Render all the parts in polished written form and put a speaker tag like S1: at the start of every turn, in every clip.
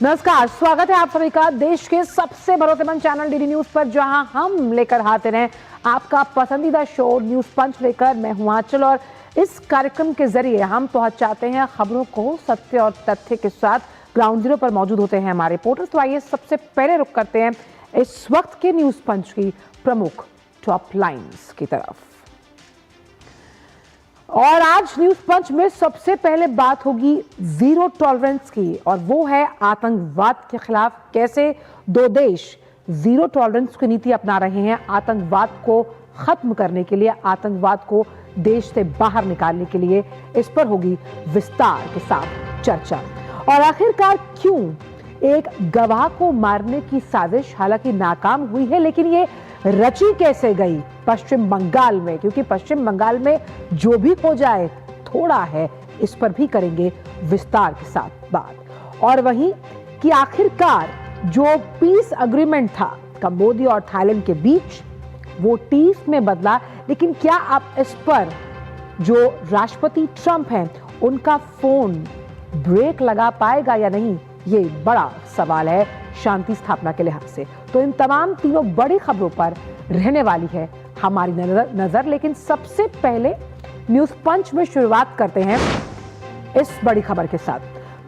S1: नमस्कार, स्वागत है आप सभी का देश के सबसे भरोसेमंद चैनल डीडी न्यूज पर, जहां हम लेकर हाजिर हैं आपका पसंदीदा शो न्यूज पंच लेकर। मैं हूं आंचल और इस कार्यक्रम के जरिए हम पहुंचाते हैं खबरों को सत्य और तथ्य के साथ। ग्राउंड जीरो पर मौजूद होते हैं हमारे रिपोर्टर्स। तो आइए सबसे पहले रुख करते हैं इस वक्त के न्यूज पंच की प्रमुख टॉप लाइन्स की तरफ। और आज न्यूज पंच में सबसे पहले बात होगी जीरो टॉलरेंस की, और वो है आतंकवाद के खिलाफ कैसे दो देश जीरो टॉलरेंस की नीति अपना रहे हैं आतंकवाद को खत्म करने के लिए, आतंकवाद को देश से बाहर निकालने के लिए। इस पर होगी विस्तार के साथ चर्चा। और आखिरकार क्यों एक गवाह को मारने की साजिश हालांकि नाकाम हुई है, लेकिन ये रची कैसे गई पश्चिम बंगाल में, क्योंकि पश्चिम बंगाल में जो भी हो जाए थोड़ा है, इस पर भी करेंगे विस्तार के साथ बात। और वहीं कि आखिरकार जो पीस अग्रीमेंट था कंबोडिया और थाईलैंड के बीच, वो टीस में बदला, लेकिन क्या आप इस पर जो राष्ट्रपति ट्रंप हैं उनका फोन ब्रेक लगा पाएगा या नहीं, ये बड़ा सवाल है शांति स्थापना के लिहाज से। तो इन तमाम तीनों बड़ी खबरों पर रहने वाली है हमारी नजर। लेकिन सबसे पहले न्यूज पंच में शुरुआत करते हैं इस बड़ी खबर के साथ।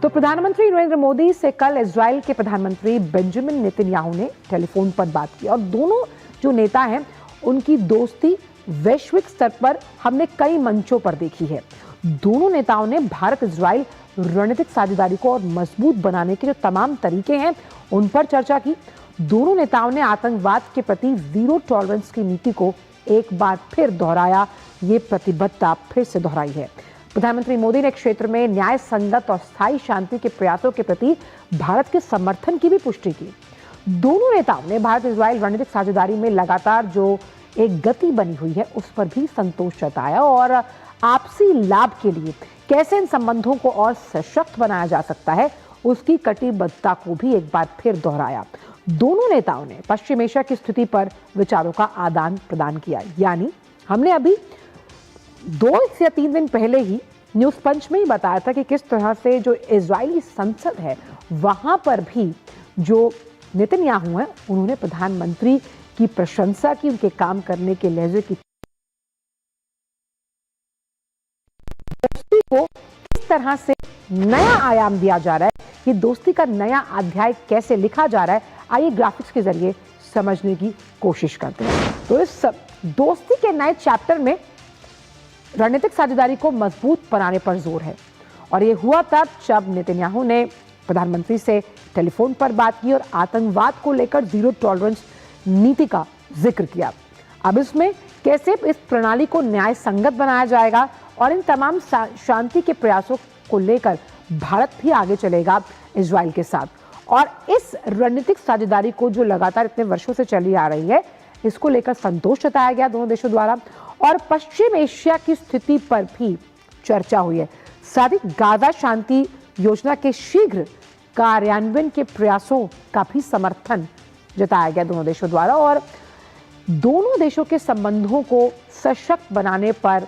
S1: तो प्रधानमंत्री नरेंद्र मोदी से कल इजराइल के प्रधानमंत्री बेंजामिन नेतन्याहू ने टेलीफोन पर बात की, और दोनों जो नेता हैं उनकी दोस्ती वैश्विक स्तर पर हमने कई मंचों पर देखी है। दोनों नेताओं ने भारत इजराइल रणनीतिक साझेदारी को और मजबूत बनाने के जो तमाम तरीके हैं उन पर चर्चा की। दोनों नेताओं ने आतंकवाद के प्रति जीरो टॉलरेंस की नीति को एक बार फिर दोहराया, ये प्रतिबद्धता फिर से दोहराई है। प्रधानमंत्री मोदी ने क्षेत्र में न्याय संगत और स्थायी शांति के प्रयासों के प्रति भारत के समर्थन की भी पुष्टि की। दोनों नेताओं ने भारत इजराइल रणनीतिक साझेदारी में लगातार जो एक गति बनी हुई है उस पर भी संतोष जताया, और आपसी लाभ के लिए कैसे इन संबंधों को और सशक्त बनाया जा सकता है उसकी कटिबद्धता को भी एक बार फिर दोहराया। दोनों नेताओं ने पश्चिम एशिया की स्थिति पर विचारों का आदान प्रदान किया। यानी हमने अभी 2 या 3 दिन पहले ही न्यूज पंच में ही बताया था कि किस तरह से जो इजरायली संसद है वहां पर भी जो नेतन्याहू है उन्होंने प्रधानमंत्री की प्रशंसा की, उनके काम करने के लहजे की, दोस्ती को किस तरह से नया आयाम दिया जा रहा है, ये दोस्ती का नया अध्याय कैसे लिखा जा रहा है, आइए ग्राफिक्स के जरिए समझने की कोशिश करते हैं। तो इस दोस्ती के नए चैप्टर में रणनीतिक साझेदारी को मजबूत बनाने पर जोर है, और ये हुआ तब जब नेतन्याहू ने प्रधानमंत्री से टेलीफोन पर बात की और आतंकवाद को लेकर जीरो टॉलरेंस नीति का जिक्र किया। अब इसमें कैसे इस प्रणाली को न्याय संगत बनाया जाएगा और इन तमाम शांति के प्रयासों को लेकर भारत भी आगे चलेगा इजराइल के साथ। और इस रणनीतिक साझेदारी को जो लगातार इतने वर्षों से चली आ रही है, इसको लेकर संतोष जताया गया दोनों देशों द्वारा, और पश्चिम एशिया की स्थिति पर भी चर्चा हुई है। साथ ही गाजा शांति योजना के शीघ्र कार्यान्वयन के प्रयासों का भी समर्थन जताया गया दोनों देशों द्वारा, और दोनों देशों के संबंधों को सशक्त बनाने पर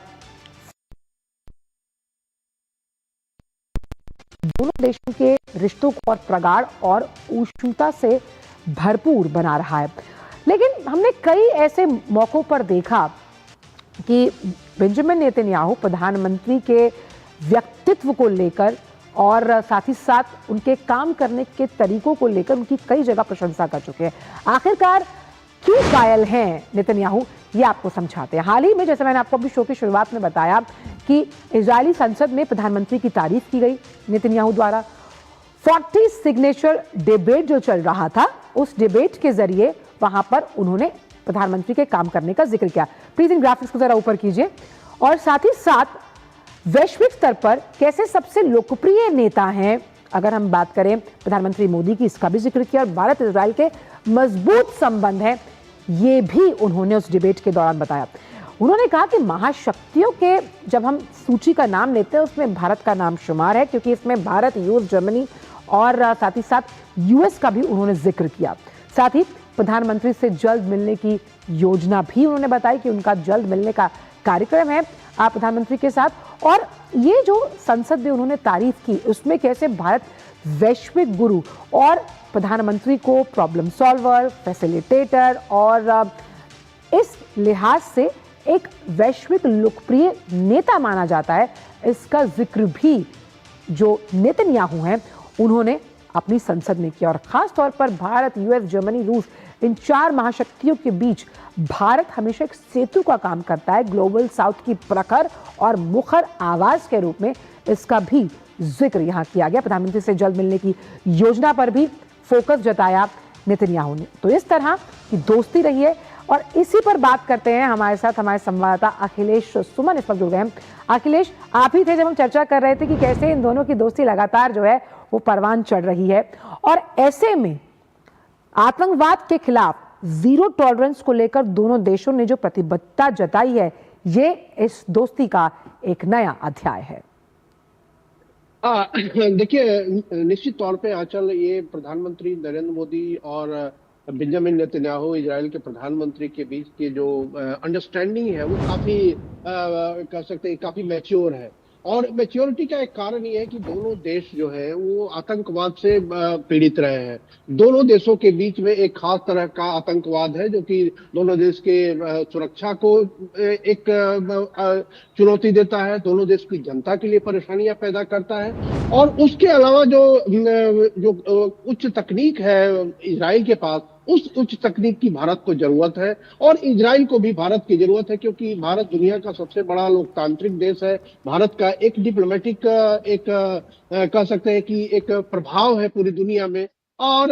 S1: दोनों देशों के रिश्तों को और प्रगाढ़ और ऊष्मता से भरपूर बना रहा है। लेकिन हमने कई ऐसे मौकों पर देखा कि बेंजामिन नेतन्याहू प्रधानमंत्री के व्यक्तित्व को लेकर और साथ ही साथ उनके काम करने के तरीकों को लेकर उनकी कई जगह प्रशंसा कर चुके हैं। आखिरकार क्यों कायल हैं नेतन्याहू, ये आपको समझाते हैं। हाल ही में जैसे मैंने आपको अभी शो की शुरुआत में बताया कि इजरायली संसद में प्रधानमंत्री की तारीफ की गई नेतन्याहू द्वारा। 40 सिग्नेचर डिबेट जो चल रहा था, उस डिबेट के जरिए वहां पर उन्होंने प्रधानमंत्री के काम करने का जिक्र किया। प्लीज इन ग्राफिक्स को जरा ऊपर कीजिए। और साथ ही साथ वैश्विक स्तर पर कैसे सबसे लोकप्रिय नेता हैं, अगर हम बात करें प्रधानमंत्री मोदी की, इसका भी जिक्र किया। और भारत इजराइल के मजबूत संबंध हैं, ये भी उन्होंने उस डिबेट के दौरान बताया। उन्होंने कहा कि महाशक्तियों के जब हम सूची का नाम लेते हैं उसमें भारत का नाम शुमार है, क्योंकि इसमें भारत, यूएस, जर्मनी और साथ ही साथ यूएस का भी उन्होंने जिक्र किया। साथ ही प्रधानमंत्री से जल्द मिलने की योजना भी उन्होंने बताई कि उनका जल्द मिलने का कार्यक्रम है प्रधानमंत्री के साथ। और ये जो संसद में उन्होंने तारीफ की, उसमें कैसे भारत वैश्विक गुरु और प्रधानमंत्री को प्रॉब्लम सॉल्वर, फैसिलिटेटर और इस लिहाज से एक वैश्विक लोकप्रिय नेता माना जाता है। इसका जिक्र भी जो नेतन्याहू हैं उन्होंने अपनी संसद में किया और खास तौर पर भारत, यूएस, जर्मनी, रूस, इन 4 महाशक्तियों के बीच भारत हमेशा एक सेतु का काम करता है। ग्लोबल साउथ की प्रखर और मुखर आवाज के रूप में इसका भी जिक्र यहां किया गया। प्रधानमंत्री से जल्द मिलने की योजना पर भी फोकस जताया नेतन्याहू ने। तो इस तरह की दोस्ती रही है और इसी पर बात करते हैं। हमारे साथ हमारे संवाददाता अखिलेश सुमन इस वक्त जुड़ गए हैं। अखिलेश, आप ही थे जब हम चर्चा कर रहे थे कि कैसे इन दोनों की दोस्ती लगातार जो है वो परवान चढ़ रही है और ऐसे में आतंकवाद के खिलाफ जीरो टॉलरेंस को लेकर दोनों देशों ने जो प्रतिबद्धता जताई है, ये इस दोस्ती का एक नया अध्याय है।
S2: देखिए, निश्चित तौर पे आंचल, ये प्रधानमंत्री नरेंद्र मोदी और बेंजामिन नेतन्याहू, इजराइल के प्रधानमंत्री के बीच की जो अंडरस्टैंडिंग है वो काफी कह सकते हैं काफी मैच्योर है। और मैच्योरिटी का एक कारण ये है कि दोनों देश जो है वो आतंकवाद से पीड़ित रहे हैं। दोनों देशों के बीच में एक खास तरह का आतंकवाद है जो कि दोनों देश के सुरक्षा को एक चुनौती देता है, दोनों देश की जनता के लिए परेशानियां पैदा करता है। और उसके अलावा जो उच्च तकनीक है इजराइल के पास, उस उच्च तकनीक की भारत को जरूरत है और इजराइल को भी भारत की जरूरत है, क्योंकि भारत दुनिया का सबसे बड़ा लोकतांत्रिक देश है। भारत का एक डिप्लोमेटिक कह सकते हैं कि एक प्रभाव है पूरी दुनिया में। और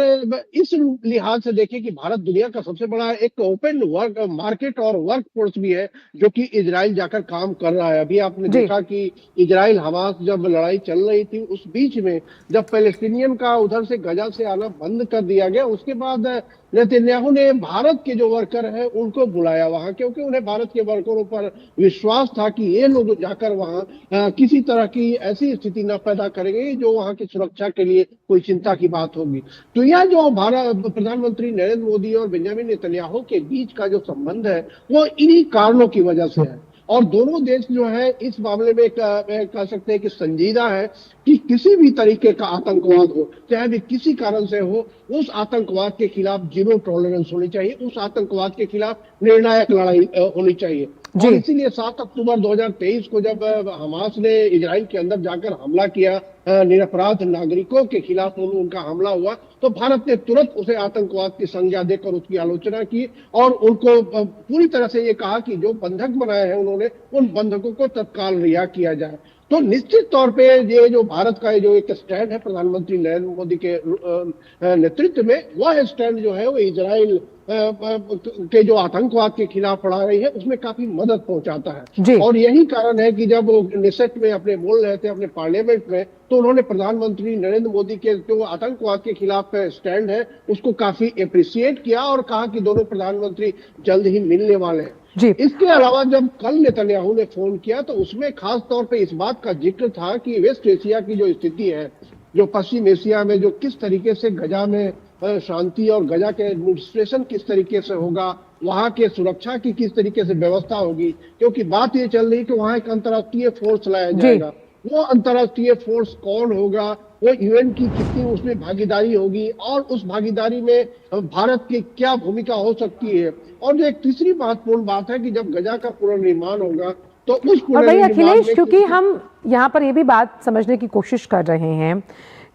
S2: इस लिहाज से देखें कि भारत दुनिया का सबसे बड़ा एक ओपन वर्क मार्केट और वर्क फोर्स भी है जो कि इजराइल जाकर काम कर रहा है। अभी आपने देखा कि इजराइल हमास जब लड़ाई चल रही थी, उस बीच में जब पैलेस्टीनियन का उधर से गजा से आना बंद कर दिया गया, उसके बाद नेतन्याहू ने भारत के जो वर्कर हैं उनको बुलाया वहां, क्योंकि उन्हें भारत के वर्करों पर विश्वास था कि ये लोग जाकर वहां किसी तरह की ऐसी स्थिति न पैदा करेंगे जो वहां की सुरक्षा के लिए कोई चिंता की बात होगी। तो यह जो भारत प्रधानमंत्री नरेंद्र मोदी और बेंजामिन नेतन्याहू के बीच का जो संबंध है वो इन्हीं कारणों की वजह से है। और दोनों देश जो है इस मामले में कह सकते हैं कि संजीदा है कि किसी भी तरीके का आतंकवाद हो, चाहे भी किसी कारण से हो, उस आतंकवाद के खिलाफ जीरो टॉलरेंस होनी चाहिए, उस आतंकवाद के खिलाफ निर्णायक लड़ाई होनी चाहिए। और इसीलिए 7 अक्टूबर 2023 को जब हमास ने इजराइल के अंदर जाकर हमला किया, निरपराध नागरिकों के खिलाफ उनका हमला हुआ, तो भारत ने तुरंत उसे आतंकवाद की संज्ञा देकर उसकी आलोचना की और उनको पूरी तरह से ये कहा कि जो बंधक बनाए हैं उन्होंने, उन बंधकों को तत्काल रिहा किया जाए। तो निश्चित तौर पे ये जो भारत का जो एक स्टैंड है प्रधानमंत्री नरेंद्र मोदी के नेतृत्व में, वह स्टैंड जो है वो इजराइल के जो आतंकवाद के खिलाफ बढ़ा रही है उसमें काफी मदद पहुंचाता है। और यही कारण है कि जब वो नेसेट में अपने बोल रहे थे अपने पार्लियामेंट में, तो उन्होंने प्रधानमंत्री नरेंद्र मोदी के जो आतंकवाद के खिलाफ स्टैंड है उसको काफी अप्रिशिएट किया और कहा कि दोनों प्रधानमंत्री जल्द ही मिलने वाले हैं। इसके अलावा जब कल नेतन्याहू ने फोन किया तो उसमें खास तौर पे इस बात का जिक्र था कि वेस्ट एशिया की जो स्थिति है, जो पश्चिम एशिया में जो किस तरीके से गजा में शांति और गजा के एडमिनिस्ट्रेशन किस तरीके से होगा, वहां के सुरक्षा की किस तरीके से व्यवस्था होगी, क्योंकि बात ये चल रही कि वहां एक अंतर्राष्ट्रीय फोर्स लाया जाएगा। वो अंतर्राष्ट्रीय फोर्स कौन होगा, वो यूएन की कितनी उसमें भागीदारी होगी और उस भागीदारी में भारत की क्या भूमिका हो सकती है। और जो एक तीसरी महत्वपूर्ण बात है कि जब गजा का पुनर्निर्माण होगा तो उस
S1: पुनर्निर्माण अखिलेश, क्योंकि हम यहाँ पर ये भी बात समझने की कोशिश कर रहे हैं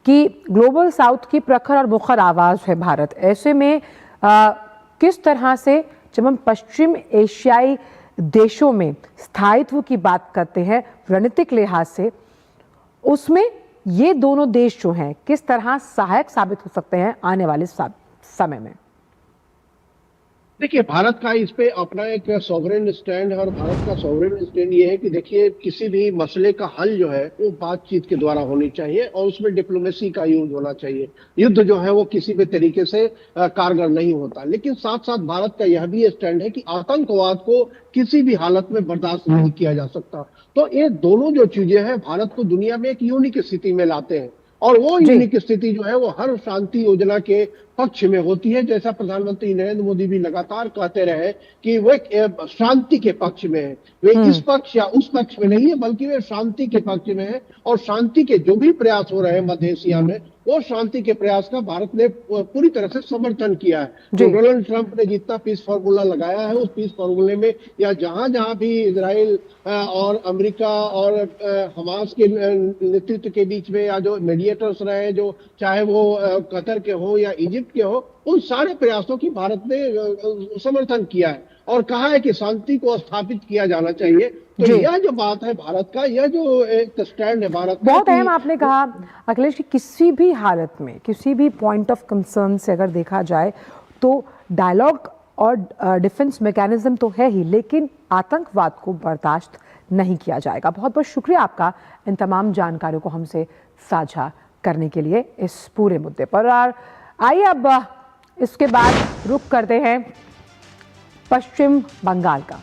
S1: कि ग्लोबल साउथ की प्रखर और मुखर आवाज है भारत, ऐसे में किस तरह से जब हम पश्चिम एशियाई देशों में स्थायित्व की बात करते हैं रणनीतिक लिहाज से, उसमें ये दोनों देश जो हैं किस तरह सहायक साबित हो सकते हैं आने वाले समय में?
S2: देखिए, भारत का इस पे अपना एक सॉवरेन स्टैंड है और भारत का सॉवरेन स्टैंड ये है कि देखिए किसी भी मसले का हल जो है वो बातचीत के द्वारा होनी चाहिए और उसमें डिप्लोमेसी का यूज होना चाहिए। युद्ध जो है वो किसी भी तरीके से कारगर नहीं होता। लेकिन साथ साथ भारत का यह भी स्टैंड है कि आतंकवाद को किसी भी हालत में बर्दाश्त नहीं किया जा सकता। तो ये दोनों जो चीजें हैं भारत को दुनिया में एक यूनिक स्थिति में लाते हैं और वो यूनिक स्थिति जो है वो हर शांति योजना के पक्ष में होती है, जैसा प्रधानमंत्री नरेंद्र मोदी भी लगातार कहते रहे कि वो एक शांति के पक्ष में है। वे इस पक्ष या उस पक्ष में नहीं है, बल्कि वे शांति के पक्ष में है। और शांति के जो भी प्रयास हो रहे हैं मध्य एशिया में, वो शांति के प्रयास का भारत ने पूरी तरह से समर्थन किया है। जो डोनाल्ड ट्रंप ने जितना पीस फार्मूला लगाया है, उस पीस फार्मूले में या जहां जहां भी इजराइल और अमेरिका और हमास के नेतृत्व के बीच में या जो मीडिएटर्स रहे, जो चाहे वो कतर के हो या इजिप्ट के हो, उन सारे प्रयासों की भारत ने समर्थन किया है और कहा है कि शांति को स्थापित किया जाना चाहिए। तो यह जो बात है भारत का, यह जो एक स्टैंड है भारत का,
S1: बहुत अहम आपने कहा अखिलेश कि किसी भी हालत में, किसी भी पॉइंट ऑफ कंसर्न से अगर देखा जाए तो डायलॉग और डिफेंस मैकेनिज्म तो है ही, लेकिन आतंकवाद को बर्दाश्त नहीं किया जाएगा। बहुत बहुत शुक्रिया आपका इन तमाम जानकारियों को हमसे साझा करने के लिए इस पूरे मुद्दे पर। और आइए अब इसके बाद रुख करते हैं पश्चिम बंगाल का।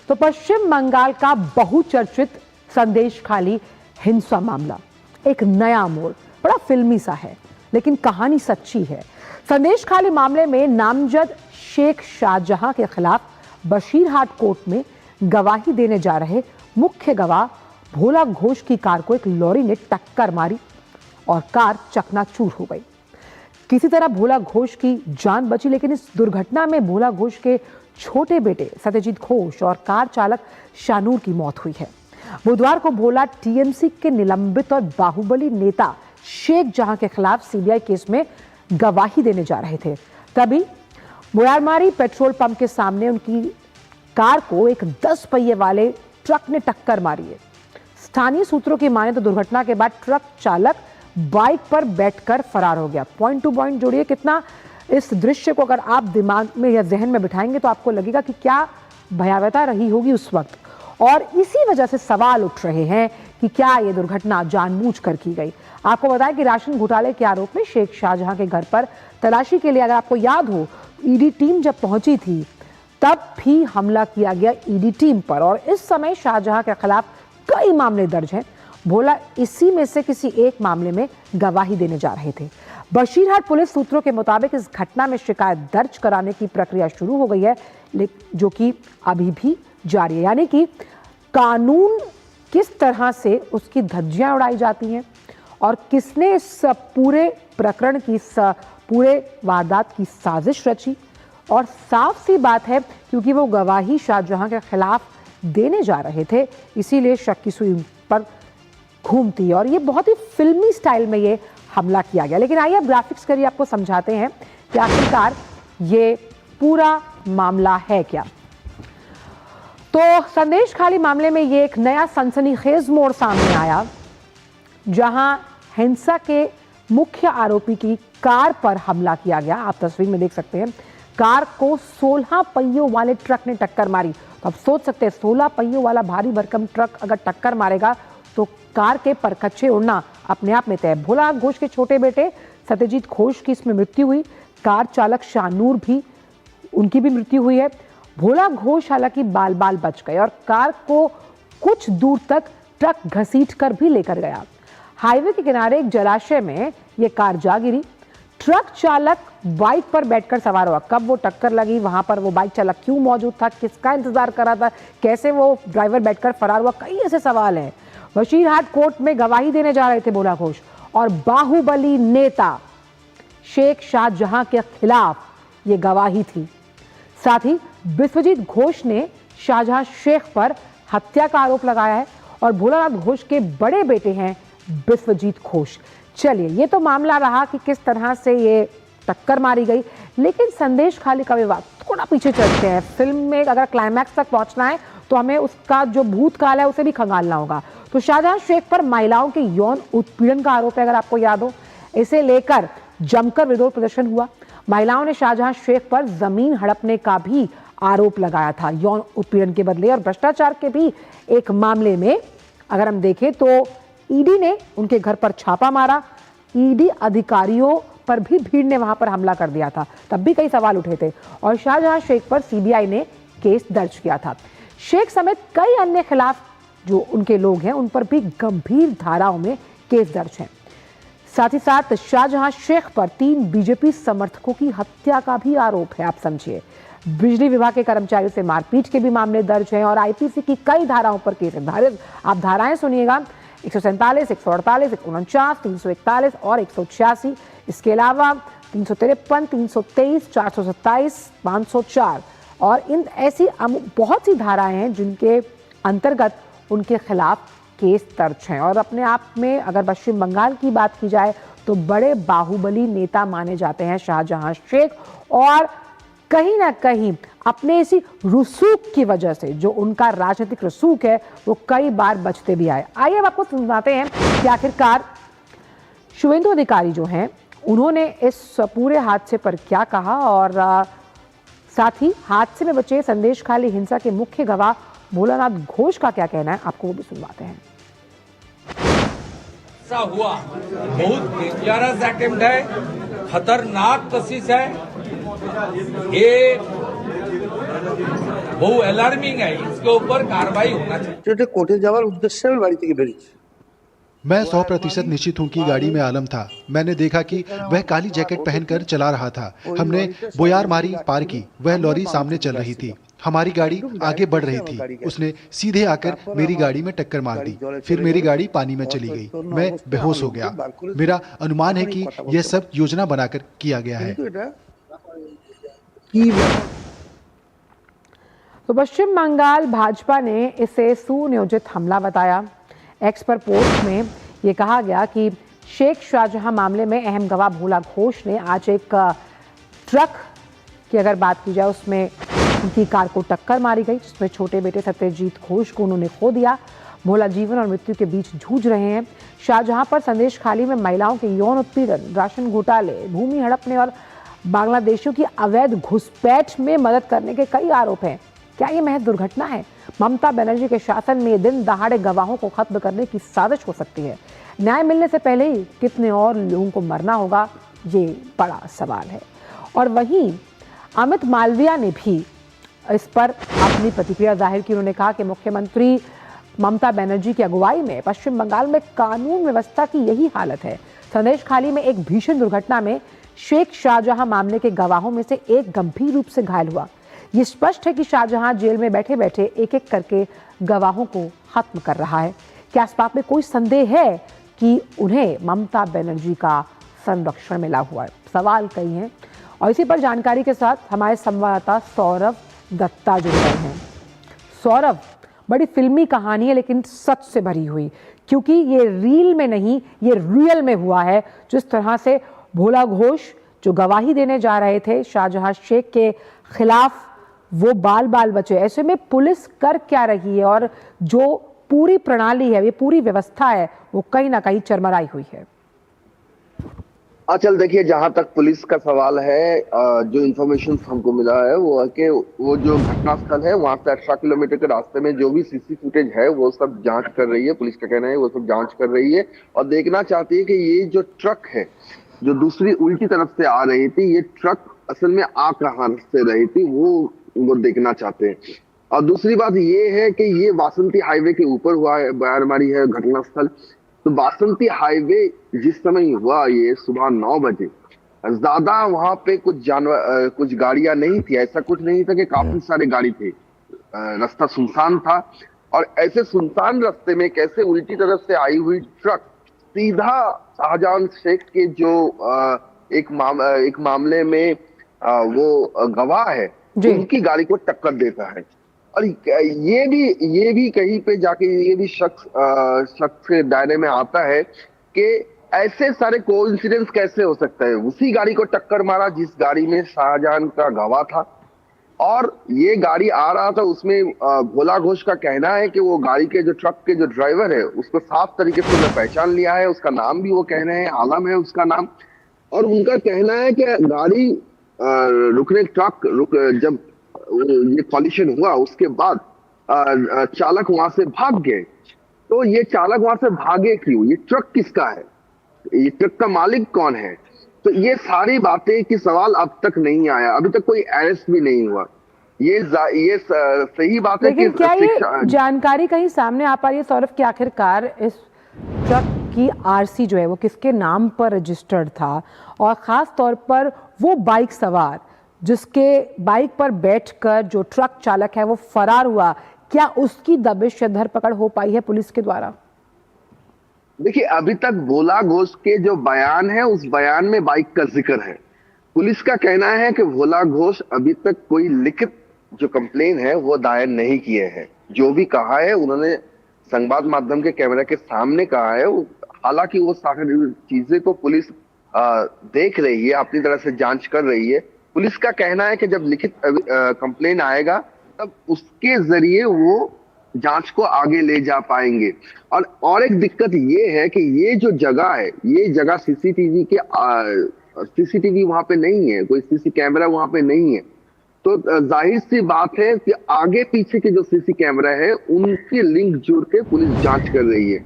S1: तो पश्चिम बंगाल का बहुचर्चित संदेशखाली हिंसा मामला एक नया मोड़, बड़ा फिल्मी सा है, लेकिन कहानी सच्ची है। संदेशखाली मामले में नामजद शेख शाहजहां के खिलाफ बशीरहाट कोर्ट में गवाही देने जा रहे मुख्य गवाह भोला घोष की कार को एक लॉरी ने टक्कर मारी और कार चकनाचूर हो गई। किसी तरह भोला घोष की जान बची, लेकिन इस दुर्घटना में भोला घोष के छोटे बेटे सत्यजीत घोष और कार चालक शानूर की मौत हुई है। बुधवार को भोला टीएमसी के निलंबित और बाहुबली नेता शेख जहां के खिलाफ सीबीआई केस में गवाही देने जा रहे थे, तभी मुरारमारी पेट्रोल पंप के सामने उनकी कार को एक 10 पहिए वाले ट्रक ने टक्कर मारी है। स्थानीय सूत्रों की माने तो दुर्घटना के बाद ट्रक चालक बाइक पर बैठकर फरार हो गया। पॉइंट टू पॉइंट जोड़िए, कितना इस दृश्य को अगर आप दिमाग में या जहन में बिठाएंगे तो आपको लगेगा कि क्या भयावहता रही होगी उस वक्त। और इसी वजह से सवाल उठ रहे हैं कि क्या यह दुर्घटना जानबूझकर की गई। आपको बताया कि राशन घोटाले के आरोप में शेख शाहजहां के घर पर तलाशी के लिए, अगर आपको याद हो, ईडी टीम जब पहुंची थी तब भी हमला किया गया ईडी टीम पर, और इस समय शाहजहां के खिलाफ कई मामले दर्ज हैं। भोला इसी में से किसी एक मामले में गवाही देने जा रहे थे। बशीरहाट पुलिस सूत्रों के मुताबिक इस घटना में शिकायत दर्ज कराने की प्रक्रिया शुरू हो गई है, जो कि अभी भी जारी है। यानी कि कानून किस तरह से उसकी धज्जियां उड़ाई जाती हैं और किसने इस पूरे प्रकरण की, पूरे वारदात की साजिश रची। और साफ सी बात है, क्योंकि वो गवाही शाहजहां के खिलाफ देने जा रहे थे, इसीलिए शक की सुई पर घूमती है और ये बहुत ही फिल्मी स्टाइल में ये हमला किया गया। लेकिन आइए अब ग्राफिक्स करिए, आपको समझाते हैं कि आखिरकार ये पूरा मामला है क्या। तो संदेशखाली मामले में ये एक नया सनसनीखेज मोड़ सामने आया, जहां हिंसा के मुख्य आरोपी की कार पर हमला किया गया। आप तस्वीर में देख सकते हैं, कार को 16 पहियों वाले ट्रक ने टक्कर मारी। तो आप सोच सकते हैं 16 पहियों वाला भारी भरकम ट्रक अगर टक्कर मारेगा तो कार के परखच्चे उड़ना अपने आप में तय। भोला घोष के छोटे बेटे सत्यजीत घोष की इसमें मृत्यु हुई। कार चालक शानूर भी, उनकी भी मृत्यु हुई है। भोला घोष हालांकि बाल बाल बच गए और कार को कुछ दूर तक ट्रक घसीट कर भी लेकर गया। हाईवे के किनारे एक जलाशय में यह कार जा गिरी। ट्रक चालक बाइक पर बैठकर सवार हुआ। कब वो टक्कर लगी, वहां पर वो बाइक चालक क्यों मौजूद था, किसका इंतजार कर रहा था, कैसे वो ड्राइवर बैठकर फरार हुआ, कई ऐसे सवाल हैं। बशीरहाट कोर्ट में गवाही देने जा रहे थे भोला घोष और बाहुबली नेता शेख शाहजहां के खिलाफ ये गवाही थी। साथ ही बिस्वजीत घोष ने शाहजहां शेख पर हत्या का आरोप लगाया है और भोलानाथ घोष के बड़े बेटे हैं बिस्वजीत घोष। चलिए, ये तो मामला रहा कि किस तरह से ये टक्कर मारी गई, लेकिन संदेशखाली का विवाद थोड़ा पीछे चलते हैं। फिल्म में अगर क्लाइमैक्स तक पहुंचना है तो हमें उसका जो भूतकाल है उसे भी खंगालना होगा। तो शाहजहां शेख पर महिलाओं के यौन उत्पीड़न का आरोप है, अगर आपको याद हो। इसे लेकर जमकर विरोध प्रदर्शन हुआ। महिलाओं ने शाहजहां शेख पर जमीन हड़पने का भी आरोप लगाया था यौन उत्पीड़न के बदले, और भ्रष्टाचार के भी एक मामले में अगर हम देखें तो ईडी ने उनके घर पर छापा मारा। ईडी अधिकारियों पर भी भीड़ ने वहां पर हमला कर दिया था, तब भी कई सवाल उठे थे और शाहजहां शेख पर सीबीआई ने केस दर्ज किया था। शेख समेत कई अन्य खिलाफ जो उनके लोग हैं उन पर भी गंभीर धाराओं में केस दर्ज हैं। साथ ही साथ शाहजहां शेख पर 3 बीजेपी समर्थकों की हत्या का भी आरोप है। आप समझिए, बिजली विभाग के कर्मचारियों से मारपीट के भी मामले दर्ज हैं और आईपीसी की कई धाराओं पर केस है। आप धाराएं सुनिएगा, 147, 148, 149, 341 और 186। इसके अलावा 353, 323, 427, 504 और इन ऐसी बहुत सी धाराएं हैं जिनके अंतर्गत उनके खिलाफ केस दर्ज हैं। और अपने आप में अगर पश्चिम बंगाल की बात की जाए तो बड़े बाहुबली नेता माने जाते हैं शाहजहां शेख, और कहीं ना कहीं अपने इसी रसूख की वजह से, जो उनका राजनीतिक रसूख है, वो कई बार बचते भी आए। आइए अब आपको सुनाते हैं कि आखिरकार शुभेंदु अधिकारी जो हैं उन्होंने इस पूरे हादसे पर क्या कहा, और साथ ही हादसे में बचे संदेश खाली हिंसा के मुख्य गवाह भोलानाथ घोष का क्या कहना है, आपको वो भी सुनवाते हैं।
S3: ऐसा हुआ, बहुत डेंजरस अटेम्प्ट है, खतरनाक कशिश है, ये बहुत अलार्मिंग है, इसके ऊपर कार्रवाई होना चाहिए।
S4: कोर्टे जावार उद्देश्य আমি বাড়ি থেকে বেরিয়েছি।
S5: मैं 100% निश्चित हूँ कि गाड़ी में आलम था। मैंने देखा कि वह काली जैकेट पहनकर चला रहा था। हमने बोयार मारी पार की, वह लॉरी सामने चल रही थी, हमारी गाड़ी आगे बढ़ रही थी। उसने सीधे आकर मेरी गाड़ी में टक्कर मार दी, फिर मेरी गाड़ी पानी में चली गई, मैं बेहोश हो गया। मेरा अनुमान है कि यह सब योजना बनाकर किया गया है।
S1: तो पश्चिम बंगाल भाजपा ने इसे सुनियोजित हमला बताया। एक्स पर पोस्ट में ये कहा गया कि शेख शाहजहां मामले में अहम गवाह भोला घोष ने आज एक ट्रक की अगर बात की जाए उसमें उनकी कार को टक्कर मारी गई, जिसमें छोटे बेटे सत्यजीत घोष को उन्होंने खो दिया। भोला जीवन और मृत्यु के बीच जूझ रहे हैं। शाहजहां पर संदेश खाली में महिलाओं के यौन उत्पीड़न, राशन घोटाले, भूमि हड़पने और बांग्लादेशियों की अवैध घुसपैठ में मदद करने के कई आरोप हैं। क्या ये महज दुर्घटना है? ममता बनर्जी के शासन में दिन दहाड़े गवाहों को खत्म करने की साजिश हो सकती है। न्याय मिलने से पहले ही कितने और लोगों को मरना होगा, ये बड़ा सवाल है। और वहीं अमित मालविया ने भी इस पर अपनी प्रतिक्रिया जाहिर की। उन्होंने कहा कि मुख्यमंत्री ममता बनर्जी की अगुवाई में पश्चिम बंगाल में कानून व्यवस्था की यही हालत है। संदेश खाली में एक भीषण दुर्घटना में शेख शाहजहां मामले के गवाहों में से एक गंभीर रूप से घायल हुआ। ये स्पष्ट है कि शाहजहां जेल में बैठे बैठे एक एक करके गवाहों को खत्म कर रहा है। क्या इस बात में कोई संदेह है कि उन्हें ममता बनर्जी का संरक्षण मिला हुआ है? सवाल कई हैं और इसी पर जानकारी के साथ हमारे संवाददाता सौरभ दत्ता जुड़ गए हैं। सौरभ, बड़ी फिल्मी कहानी है लेकिन सच से भरी हुई, क्योंकि ये रील में नहीं, ये रियल में हुआ है। जिस तरह से भोला घोष जो गवाही देने जा रहे थे शाहजहां शेख के खिलाफ, वो बाल बाल बचे। ऐसे में पुलिस कर क्या रही है और जो पूरी प्रणाली है, ये पूरी व्यवस्था है, वो कहीं ना कहीं चरमराई हुई है।
S4: चल देखिए, जहां तक पुलिस का सवाल है, जो इन्फॉर्मेशन हमको मिला है वो है कि वो जो घटनास्थल है वहां से 18 किलोमीटर के रास्ते में जो भी सीसी फुटेज है वो सब जांच कर रही है। पुलिस का कहना है वो सब जांच कर रही है और देखना चाहती है कि ये जो ट्रक है जो दूसरी उल्टी तरफ से आ रही थी, ये ट्रक असल में आ कहां से रही थी वो देखना चाहते हैं। और दूसरी बात ये है कि ये वासंती हाईवे के ऊपर हुआ है, बयारमारी है घटनास्थल। तो वासंती हाईवे जिस समय हुआ, ये सुबह 9 बजे, ज्यादा वहां पे कुछ गाड़ियां नहीं थी। ऐसा कुछ नहीं था कि काफी सारे गाड़ी थे, रास्ता सुनसान था। और ऐसे सुनसान रास्ते में कैसे उल्टी तरफ से आई हुई ट्रक सीधा शाहजहां शेख के जो एक मामले में वो गवाह है उनकी गाड़ी को टक्कर देता है। और ये भी कहीं पे जाके ये भी शख्स के दायरे में आता है कि ऐसे सारे कोइंसिडेंस कैसे हो सकता है। उसी गाड़ी को टक्कर मारा जिस गाड़ी में शाहजहां का गवाह था, और ये गाड़ी आ रहा था उसमें भोला घोष का कहना है कि वो गाड़ी के जो ट्रक के जो ड्राइवर है उसको साफ तरीके से उन्हें पहचान लिया है, उसका नाम भी वो कह रहे हैं, आलम है उसका नाम। और उनका कहना है कि गाड़ी जब ये कॉलिशन हुआ उसके बाद चालक वहां से भाग गए। तो ये चालक वहां से भागे क्यों? ये ट्रक किसका है? ये ट्रक का मालिक कौन है? तो ये सारी बातें की सवाल अब तक नहीं आया, अभी तक कोई अरेस्ट भी नहीं हुआ। ये सही बात है।
S1: लेकिन क्या ये जानकारी कहीं सामने आ पा रही है सौरभ कि आखिरकार इस ट्रक कि आरसी जो है वो किसके नाम पर रजिस्टर्ड था, और ख़ास तौर पर वो बाइक सवार जिसके बाइक पर बैठकर जो ट्रक चालक है वो फरार हुआ, क्या उसकी दबिश या धरपकड़ हो पाई है पुलिस के द्वारा?
S4: देखिए, अभी तक भोला घोष के जो बयान है उस बयान में बाइक का जिक्र है। पुलिस का कहना है कि भोला घोष अभी तक कोई लिखित जो कंप्लेन है वो दायर नहीं किए हैं। जो भी कहा है उन्होंने संवाद माध्यम के कैमरा के सामने कहा है। हालांकि वो सारी चीजें को पुलिस देख रही है, अपनी तरह से जांच कर रही है। पुलिस का कहना है कि जब लिखित कंप्लेन आएगा तब उसके जरिए वो जांच को आगे ले जा पाएंगे। और एक दिक्कत ये है कि ये जो जगह है, ये जगह सीसीटीवी वहां पे नहीं है, कोई सीसी कैमरा वहां पे नहीं है। तो जाहिर सी बात है कि आगे पीछे के जो सीसी कैमरा है उनके लिंक जोड़ के पुलिस जांच कर रही है।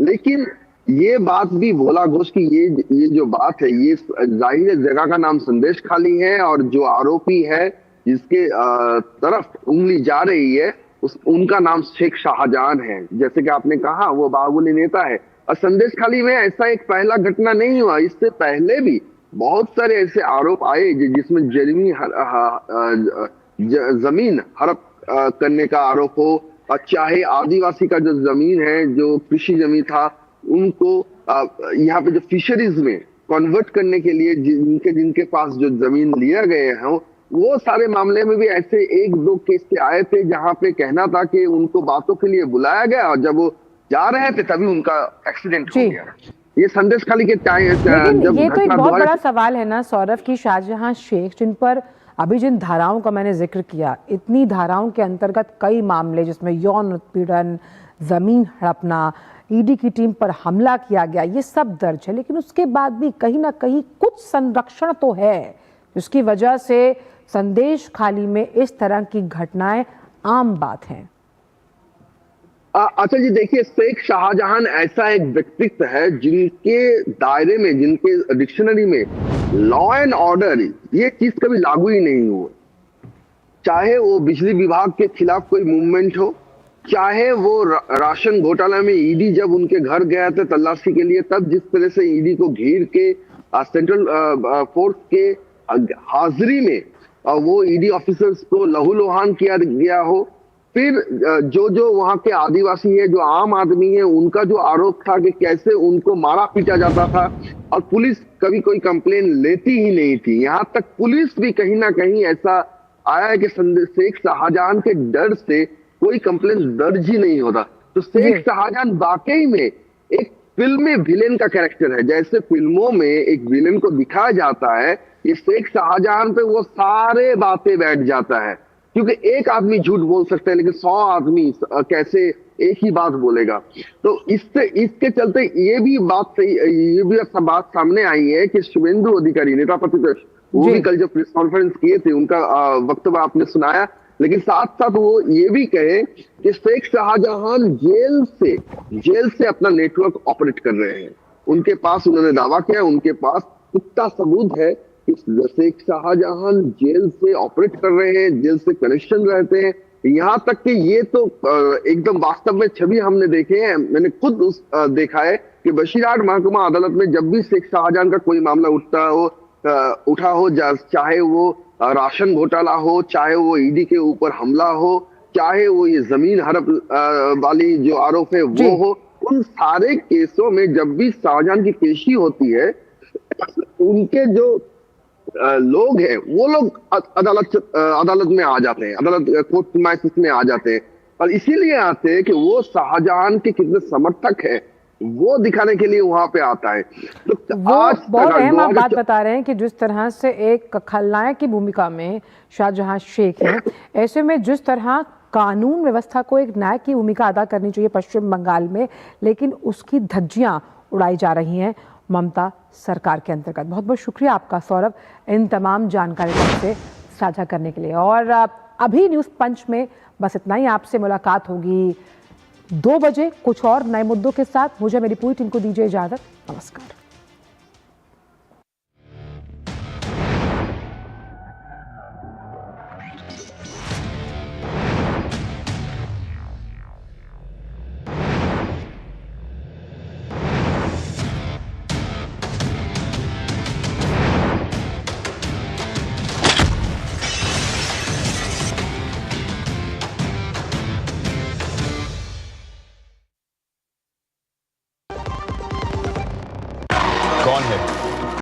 S4: लेकिन ये बात भी भोला घोष की ये जो बात है, ये जाहिर है जगह का नाम संदेश खाली है, और जो आरोपी है जिसके तरफ उंगली जा रही है उनका नाम शेख शाहजहां है। जैसे कि आपने कहा वो बाहुबली नेता है। और संदेश खाली में ऐसा एक पहला घटना नहीं हुआ, इससे पहले भी बहुत सारे ऐसे आरोप आए जिसमें जमीन हड़प करने का आरोप हो, और चाहे आदिवासी का जो जमीन है, जो कृषि जमीन था, उनको यहाँ पे जो फिशरीज में कन्वर्ट करने के लिए जिनके पास जो जमीन लिया गए हैं, वो सारे मामले में भी ऐसे एक दो केस आए थे जहां पे कहना था कि उनको बातों के लिए बुलाया गया और जब वो जा रहे थे तभी उनका एक्सीडेंट हो गया। ये संदेश खाली के
S1: लेकिन ये तो एक बहुत बड़ा सवाल है ना सौरभ की शाहजहां शेख, जिन पर अभी जिन धाराओं का मैंने जिक्र किया, इतनी धाराओं के अंतर्गत कई मामले जिसमें यौन उत्पीड़न, जमीन हड़पना, ईडी की टीम पर हमला किया गया, ये सब दर्ज है। लेकिन उसके बाद भी कहीं ना कहीं कुछ संरक्षण तो है जिसकी वजह से संदेश खाली में इस तरह की घटनाएं आम बात हैं।
S4: अच्छा जी, देखिए, शेख शाहजहां ऐसा एक व्यक्तित्व है जिनके दायरे में, जिनके डिक्शनरी में लॉ एंड ऑर्डर ये चीज कभी लागू ही नहीं हुआ। चाहे वो बिजली विभाग के खिलाफ कोई मूवमेंट हो, चाहे वो राशन घोटाला में ईडी जब उनके घर गया था तलाशी के लिए, तब जिस तरह से ईडी को घेर के सेंट्रल फोर्स के हाजिरी में वो ईडी ऑफिसर्स को लहूलुहान किया गया हो, फिर जो वहां के आदिवासी है, जो आम आदमी है, उनका जो आरोप था कि कैसे उनको मारा पीटा जाता था और पुलिस कभी कोई कंप्लेन लेती ही नहीं थी। यहाँ तक पुलिस भी कहीं ना कहीं ऐसा आया है कि शेख शाहजहां के डर से कोई कंप्लेन दर्ज ही नहीं होता। तो शेख शाहजहां वाकई में एक फिल्म में विलेन का कैरेक्टर है। जैसे फिल्मों में एक विलेन को दिखाया जाता है, ये शेख शाहजहां पे वो सारे बातें बैठ जाता है, क्योंकि एक आदमी झूठ बोल सकता है लेकिन 100 आदमी कैसे एक ही बात बोलेगा। तो इसके चलते ये भी बात सामने आई है कि शुभेंदु अधिकारी, नेता प्रतिपक्ष, वो भी कल जब प्रेस कॉन्फ्रेंस किए थे उनका वक्तव्य आपने सुनाया, लेकिन साथ साथ वो ये भी कहे कि शेख शाहजहां जेल से अपना नेटवर्क ऑपरेट कर रहे हैं। उनके पास, उन्होंने दावा किया, उनके पास पुख्ता सबूत है कि शेख शाहजहां जेल से ऑपरेट कर रहे हैं, जेल से कनेक्शन रहते हैं। यहाँ तक कि ये तो एकदम वास्तव में छवि हमने देखे हैं, मैंने खुद देखा है कि बशीरहाट महकमा अदालत में जब भी शेख शाहजहां का कोई मामला उठा हो, चाहे वो राशन घोटाला हो, चाहे वो ईडी के ऊपर हमला हो, चाहे वो ये जमीन हड़प वाली जो आरोप है वो हो, उन सारे केसों में जब भी शाहजहां की पेशी होती है, उनके जो लोग हैं वो लोग अदालत में आ जाते हैं, अदालत कोर्ट प्रीमाइसिस में आ जाते हैं, और इसीलिए आते हैं कि वो शाहजहां के कितने समर्थक हैं वो दिखाने के लिए वहां पे आता है। तो
S1: वो बहुत अहम आप बात बता रहे हैं कि जिस तरह से एक खलनायक की भूमिका में शाहजहां शेख हैं, ऐसे में जिस तरह कानून व्यवस्था को एक नायक की भूमिका अदा करनी चाहिए पश्चिम बंगाल में, लेकिन उसकी धज्जियां उड़ाई जा रही हैं ममता सरकार के अंतर्गत। बहुत बहुत शुक्रिया आपका सौरभ, इन तमाम जानकारी से साझा करने के लिए। और अभी न्यूज़ पंच में बस इतना ही। आपसे मुलाकात होगी 2 बजे कुछ और नए मुद्दों के साथ। मुझे मेरी पूरी टीम को दीजिए इजाजत। नमस्कार।
S6: कौन है।